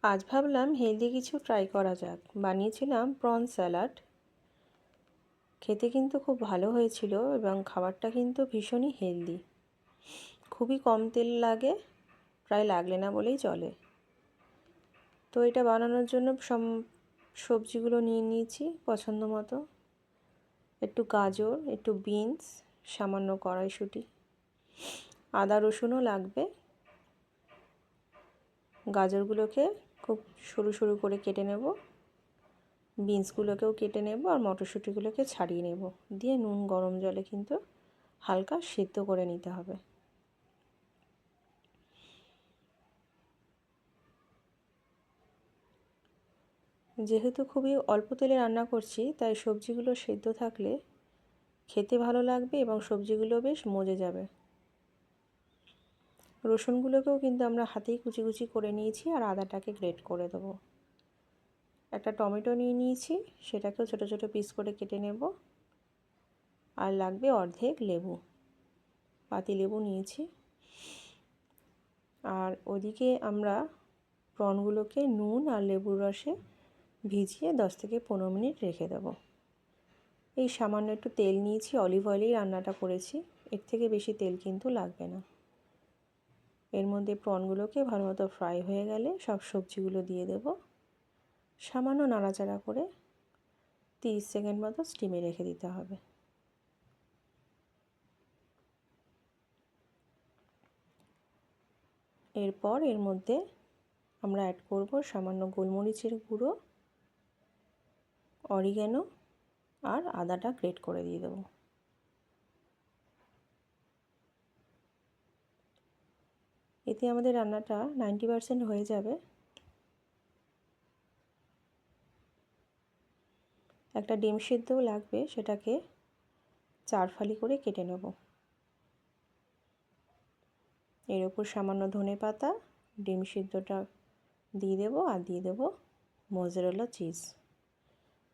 আজ ভাবলাম হেলদি কিছু ট্রাই করা যাক। বানিয়েছিলাম প্রন স্যালাড। খেতে কিন্তু খুব ভালো হয়েছিল এবং খাবারটা কিন্তু ভীষণই হেলদি। খুবই কম তেল লাগে, প্রায় লাগলে না বলেই চলে। তো এটা বানানোর জন্য সবজিগুলো নিয়ে নিয়েছি পছন্দ মতো। একটু গাজর, একটু বিনস, সামান্য কড়াইশুঁটি, আদা রসুনও লাগবে। গাজরগুলোকে খুব সরু সরু করে কেটে নেব, বিনসগুলোকেও কেটে নেব আর মটরশুঁটিগুলোকে ছাড়িয়ে নেব। দিয়ে নুন গরম জলে কিন্তু হালকা সেদ্ধ করে নিতে হবে। যেহেতু খুবই অল্প তেলে রান্না করছি, তাই সবজিগুলো সেদ্ধ থাকলে খেতে ভালো লাগবে এবং সবজিগুলো বেশ মজে যাবে। রসুনগুলোকেও কিন্তু আমরা হাতেই কুচি কুচি করে নিয়েছি আর আদাটাকে গ্রেট করে দেবো। একটা টমেটো নিয়ে নিয়েছি, সেটাকেও ছোটো ছোটো পিস করে কেটে নেব। আর লাগবে অর্ধেক লেবু, পাতিলেবু নিয়েছি। আর ওদিকে আমরা প্রনগুলোকে নুন আর লেবুর রসে ভিজিয়ে 10 থেকে 15 মিনিট রেখে দেব। এই সামান্য একটু তেল নিয়েছি, অলিভ অয়েলেই রান্নাটা করেছি, এর থেকে বেশি তেল কিন্তু লাগবে না। এর মধ্যে প্রনগুলোকে ভালোমতো ফ্রাই হয়ে গেলে সব সবজিগুলো দিয়ে দেব। সামান্য নাড়াচাড়া করে 30 সেকেন্ড মতো স্টিমে রেখে দিতে হবে। এরপর এর মধ্যে আমরা অ্যাড করব সামান্য গোলমরিচের গুঁড়ো, অরিগ্যানো আর আদাটা গ্রেট করে দিয়ে দেবো। এতে আমাদের রান্নাটা 90% হয়ে যাবে। একটা ডিম সিদ্ধও লাগবে, সেটাকে 4 ফালি করে কেটে নেব। এর ওপর সামান্য ধনেপাতা, ডিম সিদ্ধটা দিয়ে দেবো আর দিয়ে দেবো মোজারেলা চিজ।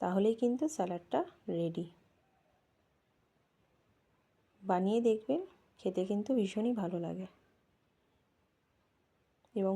তাহলেই কিন্তু স্যালাডটা রেডি। বানিয়ে দেখবেন, খেতে কিন্তু ভীষণই ভালো লাগে এবং